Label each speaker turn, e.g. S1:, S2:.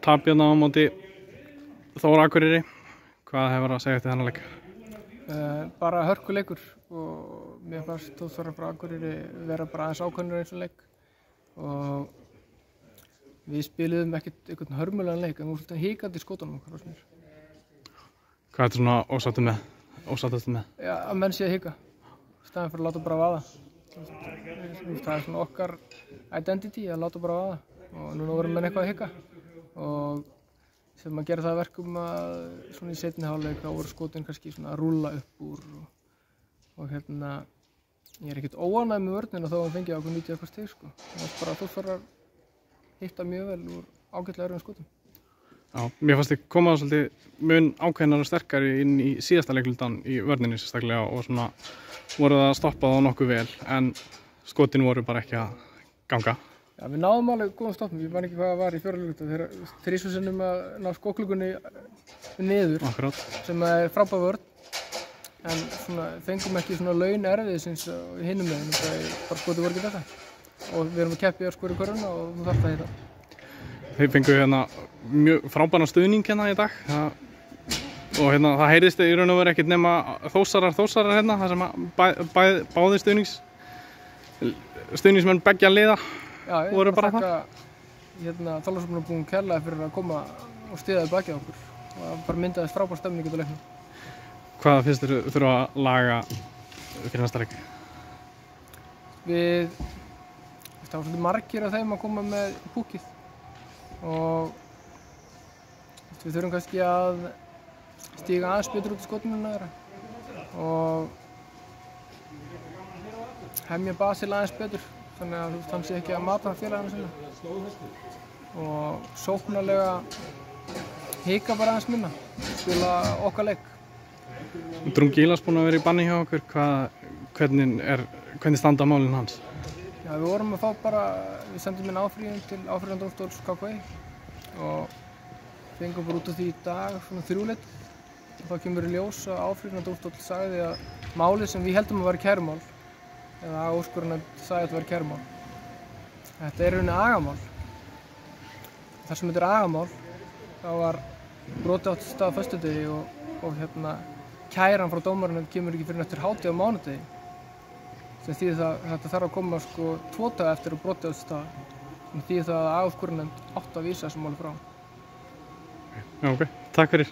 S1: Tap hérna á móti Þór Akureyri. Hvað hefur að segja eftir þennan leik?
S2: Bara hörkuleikur og mér fannst Þór frá Akureyri vera bara aðeins ákveðnir eins og leik og við spiluðum ekkert einhvern hörmulegan leik en við vorum svolítið hikandi í skotunum okkar fannst mér.
S1: Hvað ertu svona ósáttast með?
S2: Já, að menn sé að hika í staðinn fyrir að láta bara vaða. Það er svona okkar identity að láta bara vaða og núna vorum menn eitthvað að hika og sem að gera það verkum að svona í seinni hálfleik þá voru skotin kannski svona að rúlla upp úr og hérna ég er ekkert óánægð með vörnina þó að hann fengi okkur 90 eitthvað stig sko. Það var bara Þórsvarar hitta mjög vel úr ágætlega erfiðum skotum.
S1: Já, mér fannst þið koma svolítið mun ákveðnar og sterkari inn í síðasta leiklutan í vörninni sérstaklega og svona voru það stoppað á nokkuð vel en skotin voru bara ekki að ganga.
S2: Já, við náðum alveg góðum stoppum, ég man ekki hvað það var í fjórhálfleik þegar þrisvar sinnum að ná skókluggunni niður.
S1: Akkurát.
S2: Sem er frábær vörn en svona fengum ekki svona laun erfiðisins í hinum meginn bara skotið voru ekki þetta og við erum að keppa í að skora í körfuna og þú þarft að hitta.
S1: Þeir fengu hérna mjög frábæran stuðning hérna í dag og hérna það heyrðist í raun og veru ekkert nema Þórsarar hérna þar sem báðir stuðningsmenn beggja liða voru bara þar.
S2: Hérna Þorlákshöfn er búinn kærlega fyrir að koma og styðja í bakið okkur og það bara myndaðist frábær stemning út á leiknum.
S1: Hvað finnst þér þurfa að laga fyrir næsta leik?
S2: Það var svolítið margir af þeim að koma með púkið og við þurfum kannski að stíga aðeins betur út í skotinu en aðra og hemja Basil aðeins betur þannig að hann sé ekki að mata félagana sinna og sóknarlega hika bara aðeins minna, spila okkar leik.
S1: Drungi Ílas búinn að vera í banni hjá okkur, hvernig standa málin hans?
S2: Já, við vorum að fá við sendum inn áfrýjun til áfrýjunardómstóls KKÍ og fengum bara út af því í dag svona 3-leit og þá kemur í ljós að áfrýjunardómstóll sagði að málið sem við heldum að vera kærumál eða úrskurðarnefnd sagði að þetta væri kærumál. Þetta er í rauninni agamál. Þar sem þetta er agamál þá var brotið átt stað á föstudegi og hérna kæran frá dómaranum kemur ekki fyrir eftir hádegi á mánudegi. Sem þýðir það að þetta þarf að koma 2 daga eftir að brotið átt stað. Sem þýðir það að úrskurðarnefnd átti að vísa þessu máli frá.
S1: Já, ok. Takk fyrir.